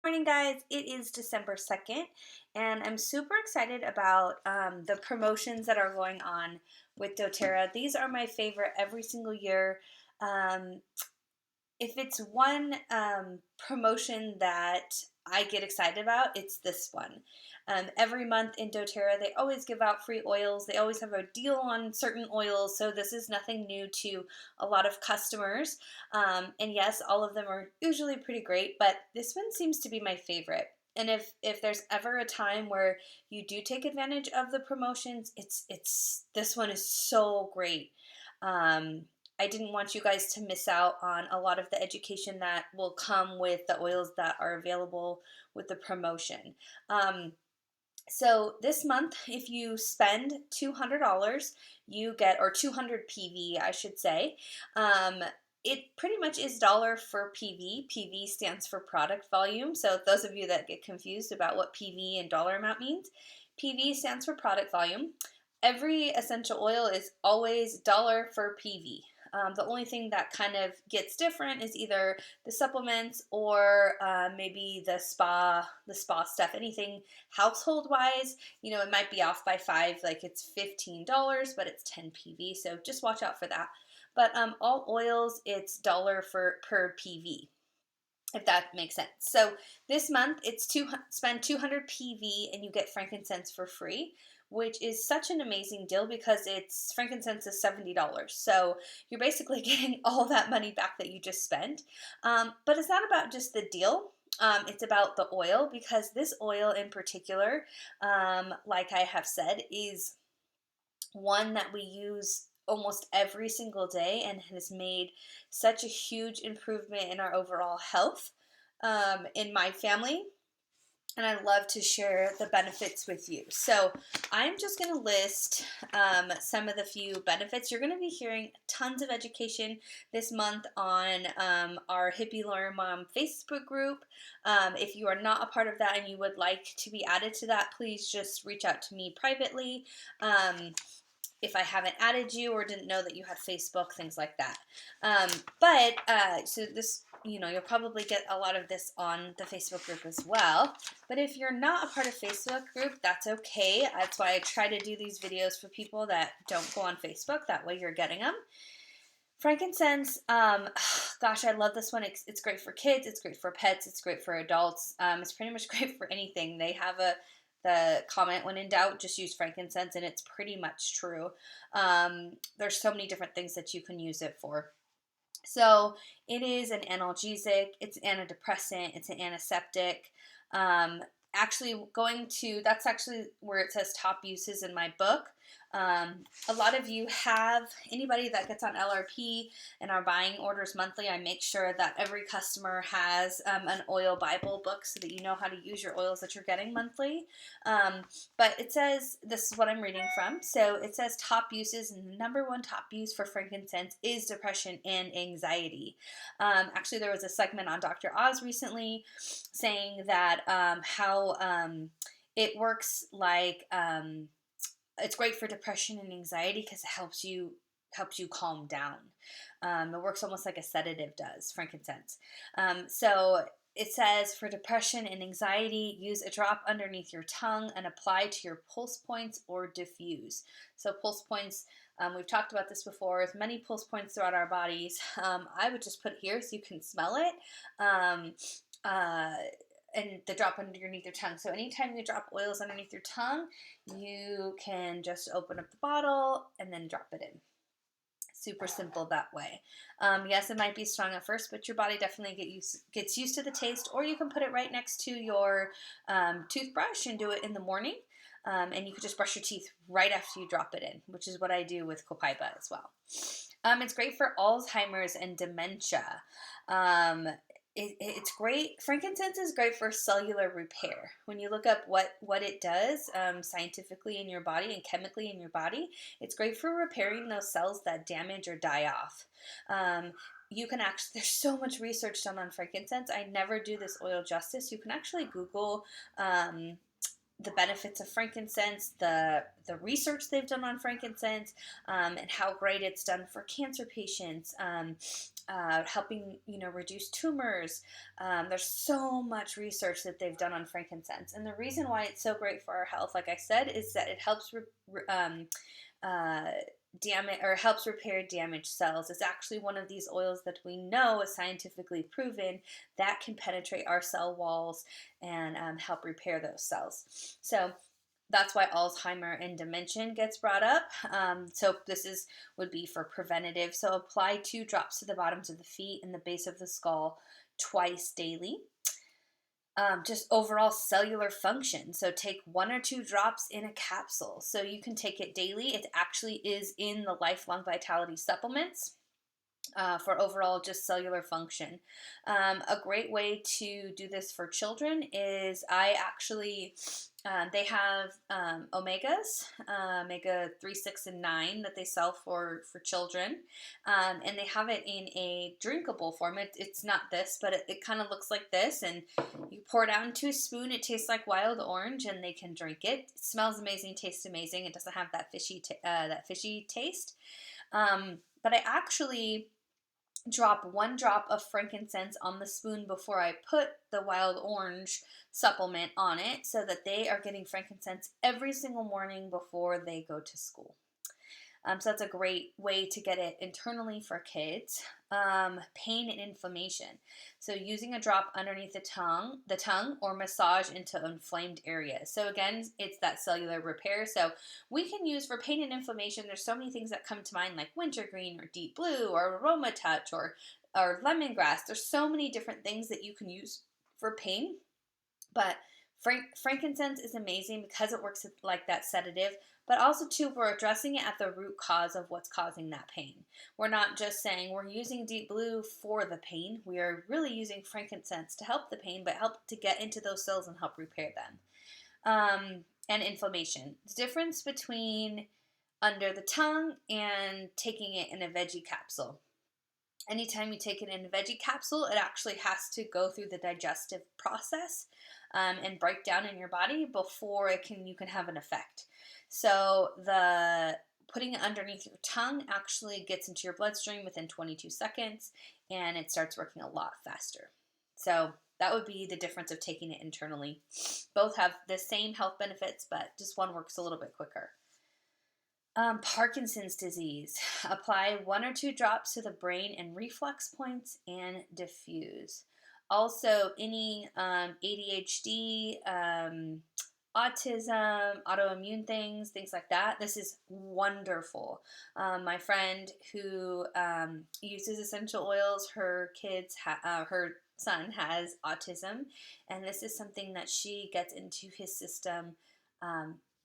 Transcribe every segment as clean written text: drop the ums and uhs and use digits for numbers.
Morning, guys. It is December 2nd, and I'm super excited about the promotions that are going on with doTERRA. These are my favorite every single year. Um, if it's one promotion that I get excited about, it's this one. Every month in doTERRA, they always give out free oils. They always have a deal on certain oils, so this is nothing new to a lot of customers. And yes, all of them are usually pretty great, but this one seems to be my favorite. And if there's ever a time where you do take advantage of the promotions, it's this one is so great. Um, I didn't want you guys to miss out on a lot of the education that will come with the oils that are available with the promotion. Um, so this month, if you spend $200, you get, or 200 PV, I should say, it pretty much is dollar for PV. PV stands for product volume. So those of you that get confused about what PV and dollar amount means, PV stands for product volume. Every essential oil is always dollar for PV. The only thing that kind of gets different is either the supplements or maybe the spa stuff. Anything household wise, it might be off by five, like it's $15, but it's 10 PV. So just watch out for that. But all oils, it's dollar for per PV, if that makes sense. So this month it's spend 200 PV and you get frankincense for free, which is such an amazing deal because it's frankincense is $70. So you're basically getting all that money back that you just spent. But it's not about just the deal. It's about the oil, because this oil in particular, like I have said, is one that we use almost every single day and has made such a huge improvement in our overall health in my family. And I love to share the benefits with you. So I'm just going to list some of the few benefits. You're going to be hearing tons of education this month on our Hippie Lawyer Mom Facebook group. If you are not a part of that and you would like to be added to that, please just reach out to me privately. If I haven't added you or didn't know that you had Facebook, things like that. So this, you'll probably get a lot of this on the Facebook group as well. But if you're not a part of Facebook group, that's okay. That's why I try to do these videos for people that don't go on Facebook. That way you're getting them. Frankincense, gosh, I love this one. It's great for kids. It's great for pets. It's great for adults. It's pretty much great for anything. They have the comment, when in doubt, just use frankincense, and it's pretty much true. There's so many different things that you can use it for. So it is an analgesic, it's an antidepressant, it's an antiseptic. That's actually where it says top uses in my book. A lot of you anybody that gets on LRP and are buying orders monthly, I make sure that every customer has an oil Bible book so that you know how to use your oils that you're getting monthly. But it says, this is what I'm reading from. So it says top uses, and the number one top use for frankincense is depression and anxiety. Actually, there was a segment on Dr. Oz recently saying that how it works like it's great for depression and anxiety because it helps you calm down. It works almost like a sedative does, frankincense. So it says, for depression and anxiety, use a drop underneath your tongue and apply to your pulse points or diffuse. So pulse points, we've talked about this before, with many pulse points throughout our bodies. I would just put it here so you can smell it. And the drop underneath your tongue. So anytime you drop oils underneath your tongue, you can just open up the bottle and then drop it in. Super simple that way. Yes, it might be strong at first, but your body definitely gets used to the taste. Or you can put it right next to your toothbrush and do it in the morning. And you could just brush your teeth right after you drop it in, which is what I do with Copaiba as well. It's great for Alzheimer's and dementia. It's great. Frankincense is great for cellular repair. When you look up what it does scientifically in your body and chemically in your body, it's great for repairing those cells that damage or die off. You can actually, there's so much research done on frankincense. I never do this oil justice. You can actually Google the benefits of frankincense, the research they've done on frankincense, and how great it's done for cancer patients, helping reduce tumors. There's so much research that they've done on frankincense, and the reason why it's so great for our health, like I said, is that it helps uh, damage or helps repair damaged cells. It's actually one of these oils that we know is scientifically proven that can penetrate our cell walls and help repair those cells. So that's why Alzheimer and dementia gets brought up. So this would be for preventative. So apply 2 drops to the bottoms of the feet and the base of the skull twice daily. Just overall cellular function. So take 1 or 2 drops in a capsule. So you can take it daily. It actually is in the Lifelong Vitality supplements. For overall just cellular function. A great way to do this for children is they have omegas, omega 3, 6, and 9 that they sell for children. And they have it in a drinkable form. It's not this, but it kind of looks like this. And you pour it out into a spoon. It tastes like wild orange, and they can drink it. It smells amazing, tastes amazing. It doesn't have that fishy taste. But I actually drop 1 drop of frankincense on the spoon before I put the wild orange supplement on it, so that they are getting frankincense every single morning before they go to school. So that's a great way to get it internally for kids. Pain and inflammation. So using a drop underneath the tongue, or massage into inflamed areas. So again, it's that cellular repair. So we can use for pain and inflammation. There's so many things that come to mind, like wintergreen or deep blue or aroma touch or lemongrass. There's so many different things that you can use for pain. But frankincense is amazing because it works like that sedative, but also too, we're addressing it at the root cause of what's causing that pain. We're not just saying we're using deep blue for the pain. We are really using frankincense to help the pain, but help to get into those cells and help repair them. And inflammation. The difference between under the tongue and taking it in a veggie capsule. Anytime you take it in a veggie capsule, it actually has to go through the digestive process and break down in your body before you can have an effect. So the putting it underneath your tongue actually gets into your bloodstream within 22 seconds, and it starts working a lot faster. So that would be the difference of taking it internally. Both have the same health benefits, but just one works a little bit quicker. Parkinson's disease. Apply 1 or 2 drops to the brain and reflex points and diffuse. Also, any ADHD, autism, autoimmune things like that. This is wonderful. My friend who uses essential oils, her son has autism, and this is something that she gets into his system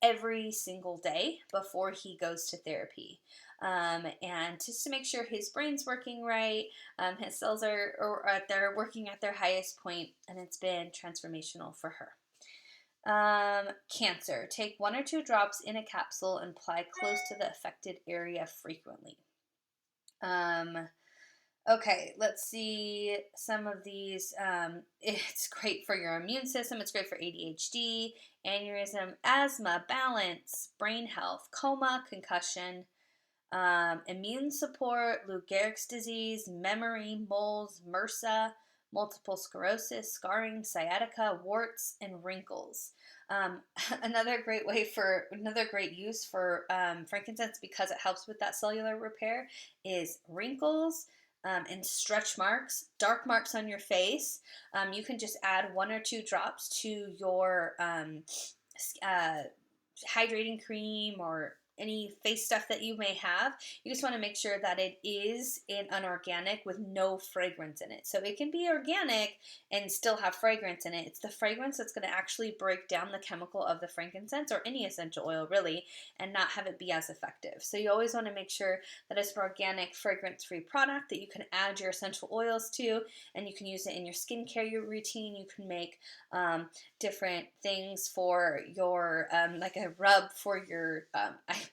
every single day before he goes to therapy. And just to make sure his brain's working right, his cells they're working at their highest point, and it's been transformational for her. Cancer. Take 1 or 2 drops in a capsule and apply close to the affected area frequently. Okay, let's see some of these. It's great for your immune system. It's great for ADHD, aneurysm, asthma, balance, brain health, coma, concussion, immune support, Lou Gehrig's disease, memory, moles, MRSA, multiple sclerosis, scarring, sciatica, warts, and wrinkles. Another great use for frankincense, because it helps with that cellular repair, is wrinkles, and stretch marks, dark marks on your face. You can just add 1 or 2 drops to your hydrating cream or any face stuff that you may have. You just want to make sure that it is an organic with no fragrance in it. So it can be organic and still have fragrance in it. It's the fragrance that's going to actually break down the chemical of the frankincense, or any essential oil really, and not have it be as effective. So you always want to make sure that it's an organic, fragrance-free product that you can add your essential oils to, and you can use it in your skincare routine. You can make different things for your, like a rub for your,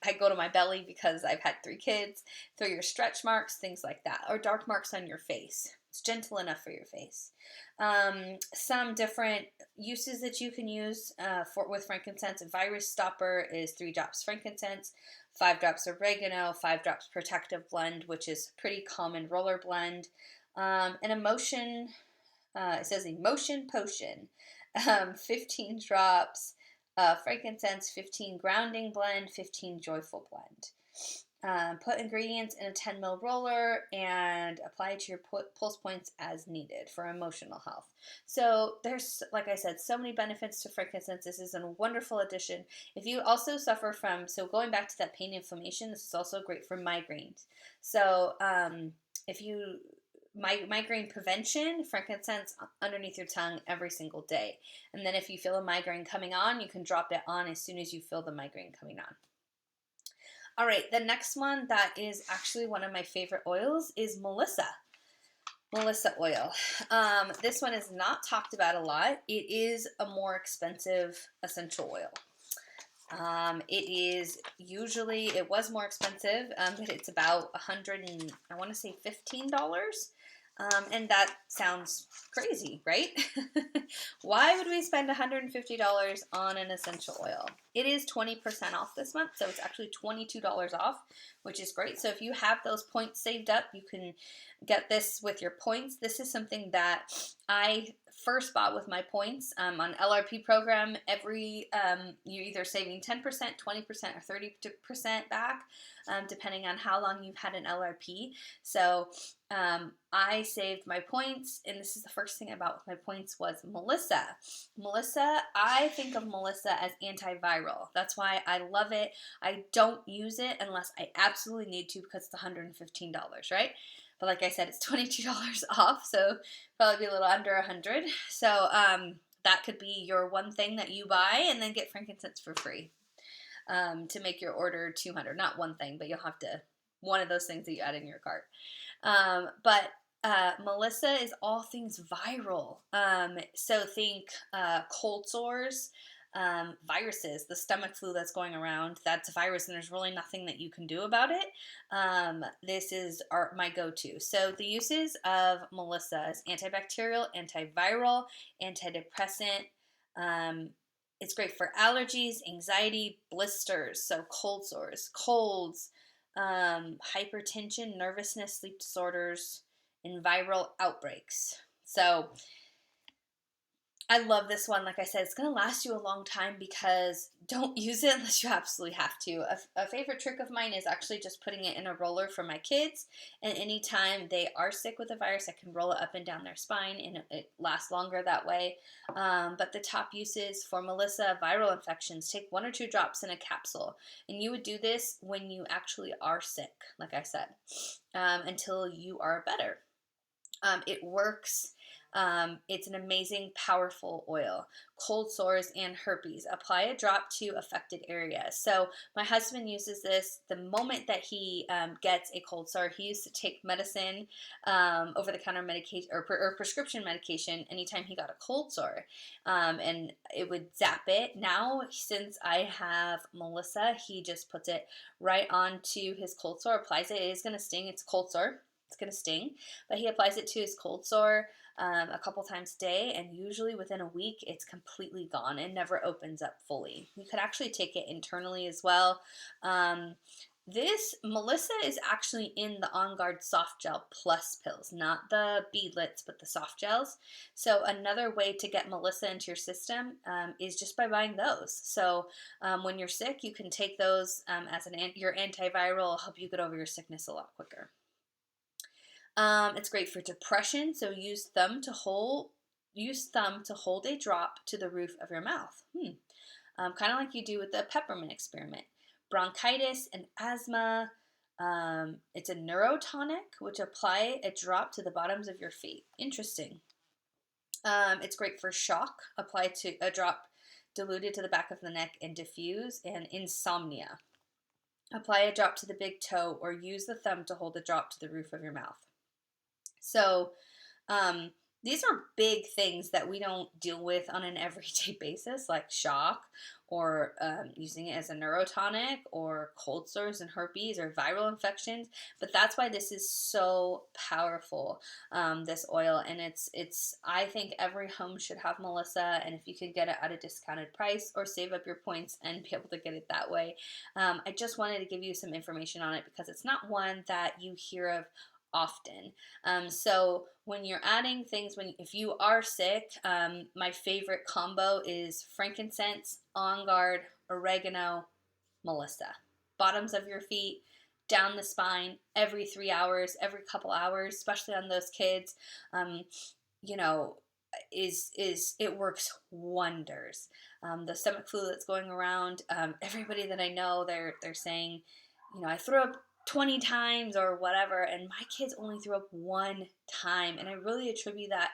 I go to my belly because I've had 3 kids, for your stretch marks, things like that, or dark marks on your face. It's gentle enough for your face. Some different uses that you can use for with frankincense. A virus stopper is 3 drops frankincense, 5 drops oregano, 5 drops protective blend, which is pretty common roller blend. An emotion, it says emotion potion, 15 drops frankincense, 15 grounding blend, 15 joyful blend. Put ingredients in a 10 ml roller and apply it to your pulse points as needed for emotional health. So there's, like I said, so many benefits to frankincense. This is a wonderful addition. If you also suffer from, so going back to that pain inflammation, this is also great for migraines. So if you migraine prevention, frankincense underneath your tongue every single day. And then if you feel a migraine coming on, you can drop it on as soon as you feel the migraine coming on. All right, the next one that is actually one of my favorite oils is Melissa. Melissa oil. This one is not talked about a lot. It is a more expensive essential oil. It was more expensive, but it's about $15. And that sounds crazy, right? Why would we spend $150 on an essential oil? It is 20% off this month, so it's actually $22 off, which is great. So if you have those points saved up, you can get this with your points. This is something that I first bought with my points on LRP program. You're either saving 10%, 20%, or 30% back, depending on how long you've had an LRP. So I saved my points, and this is the first thing about my points was Melissa. Melissa, I think of Melissa as antiviral. That's why I love it. I don't use it unless I absolutely need to because it's $115, right? But like I said, it's $22 off, so probably be a little under $100. So that could be your one thing that you buy and then get frankincense for free to make your order $200. Not one thing, but you'll have to, one of those things that you add in your cart. But Melissa is all things viral. So think cold sores, viruses, the stomach flu that's going around. That's a virus, and there's really nothing that you can do about it. This is my go-to. So the uses of Melissa is antibacterial, antiviral, antidepressant. It's great for allergies, anxiety, blisters, so cold sores, colds, hypertension, nervousness, sleep disorders, and viral outbreaks. So I love this one. Like I said, it's going to last you a long time because don't use it unless you absolutely have to. A favorite trick of mine is actually just putting it in a roller for my kids. And anytime they are sick with a virus, I can roll it up and down their spine and it lasts longer that way. But the top uses for Melissa, viral infections, take 1 or 2 drops in a capsule. And you would do this when you actually are sick, like I said, until you are better. It works. It's an amazing, powerful oil. Cold sores and herpes. Apply a drop to affected areas. So my husband uses this the moment that he gets a cold sore. He used to take medicine, over-the-counter medication or prescription medication anytime he got a cold sore, and it would zap it. Now, since I have Melissa, he just puts it right onto his cold sore, applies it. It is going to sting. It's a cold sore. It's going to sting, but he applies it to his cold sore a couple times a day, and usually within a week it's completely gone and never opens up fully. You could actually take it internally as well. This Melissa is actually in the On Guard Soft Gel Plus pills, not the beadlets, but the soft gels. So another way to get Melissa into your system is just by buying those. So when you're sick, you can take those as your antiviral, help you get over your sickness a lot quicker. It's great for depression, so use thumb to hold a drop to the roof of your mouth. Kind of like you do with the peppermint experiment. Bronchitis and asthma. It's a neurotonic, which apply a drop to the bottoms of your feet. Interesting. It's great for shock. Apply to a drop diluted to the back of the neck and diffuse. And insomnia. Apply a drop to the big toe or use the thumb to hold the drop to the roof of your mouth. So these are big things that we don't deal with on an everyday basis, like shock or using it as a neurotonic or cold sores and herpes or viral infections. But that's why this is so powerful, this oil. And it's I think every home should have Melissa. And if you can get it at a discounted price or save up your points and be able to get it that way, I just wanted to give you some information on it because it's not one that you hear of often. So when you're adding things, if you are sick, my favorite combo is frankincense, on guard, oregano, Melissa. Bottoms of your feet, down the spine, every 3 hours, every couple hours, especially on those kids. You know, is it works wonders. The stomach flu that's going around, everybody that I know, they're saying, I threw up 20 times or whatever, and my kids only threw up one time. And I really attribute that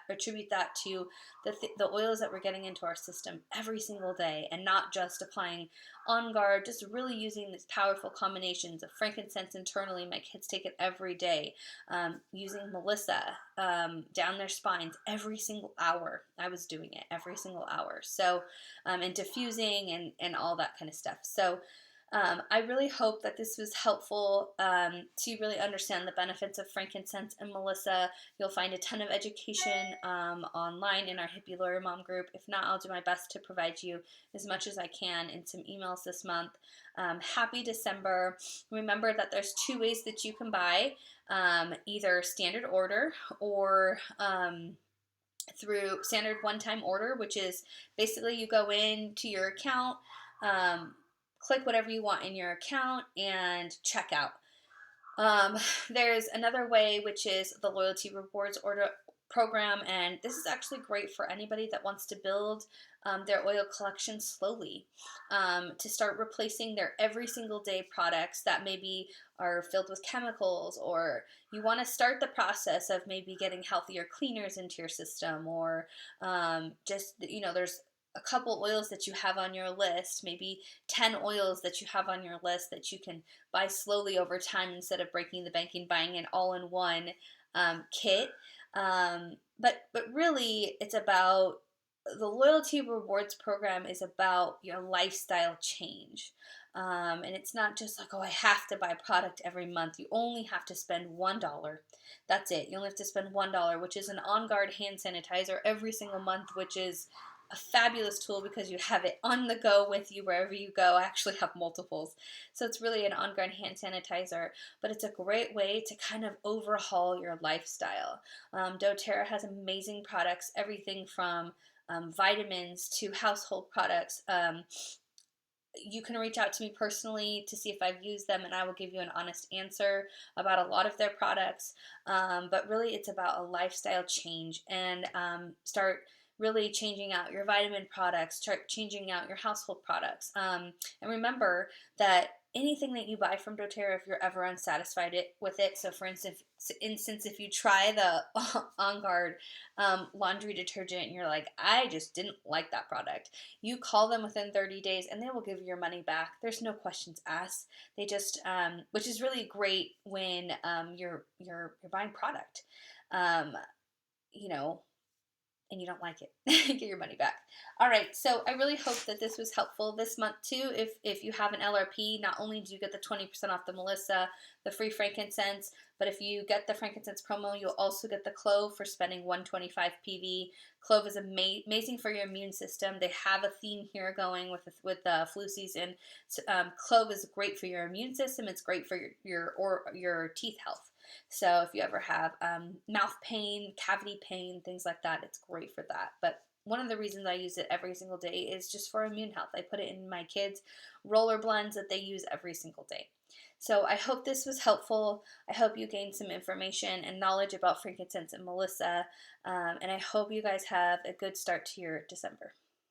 to the oils that we're getting into our system every single day, and not just applying on guard, just really using these powerful combinations of frankincense internally. My kids take it every day. Using Melissa down their spines every single hour. I was doing it every single hour. So, and diffusing and all that kind of stuff. So, I really hope that this was helpful to really understand the benefits of frankincense and Melissa. You'll find a ton of education online in our Hippie Lawyer Mom group. If not, I'll do my best to provide you as much as I can in some emails this month. Happy December. Remember that there's two ways that you can buy, either standard order or through standard one-time order, which is basically you go into your account, click whatever you want in your account, and check out. There's another way, which is the loyalty rewards order program, and this is actually great for anybody that wants to build their oil collection slowly, to start replacing their every single day products that maybe are filled with chemicals, or you want to start the process of maybe getting healthier cleaners into your system, or there's a couple oils that you have on your list, maybe 10 oils that you have on your list that you can buy slowly over time instead of breaking the bank and buying an all-in-one kit. But really, it's about the loyalty rewards program is about your lifestyle change. And it's not just like, oh, I have to buy a product every month. You only have to spend $1. That's it. You only have to spend $1, which is an On Guard hand sanitizer every single month, which is a fabulous tool because you have it on the go with you wherever you go. I actually have multiples. So it's really an On Guard hand sanitizer, but it's a great way to kind of overhaul your lifestyle. doTERRA has amazing products, everything from vitamins to household products. You can reach out to me personally to see if I've used them, and I will give you an honest answer about a lot of their products. But really, it's about a lifestyle change, and start really changing out your vitamin products, start changing out your household products. And remember that anything that you buy from doTERRA, if you're ever unsatisfied with it, so for instance, if you try the On Guard laundry detergent and you're like, I just didn't like that product, you call them within 30 days and they will give you your money back. There's no questions asked. They just, which is really great when you're buying product, you know, and you don't like it, get your money back. All right, so I really hope that this was helpful this month too. If you have an LRP, not only do you get the 20% off the Melissa, the free frankincense, but if you get the frankincense promo, you'll also get the clove for spending 125 PV. Clove is amazing for your immune system. They have a theme here going with the flu season. So, clove is great for your immune system. It's great for your teeth health. So if you ever have mouth pain, cavity pain, things like that, it's great for that. But one of the reasons I use it every single day is just for immune health. I put it in my kids' roller blends that they use every single day. So I hope this was helpful. I hope you gained some information and knowledge about frankincense and Melissa. And I hope you guys have a good start to your December.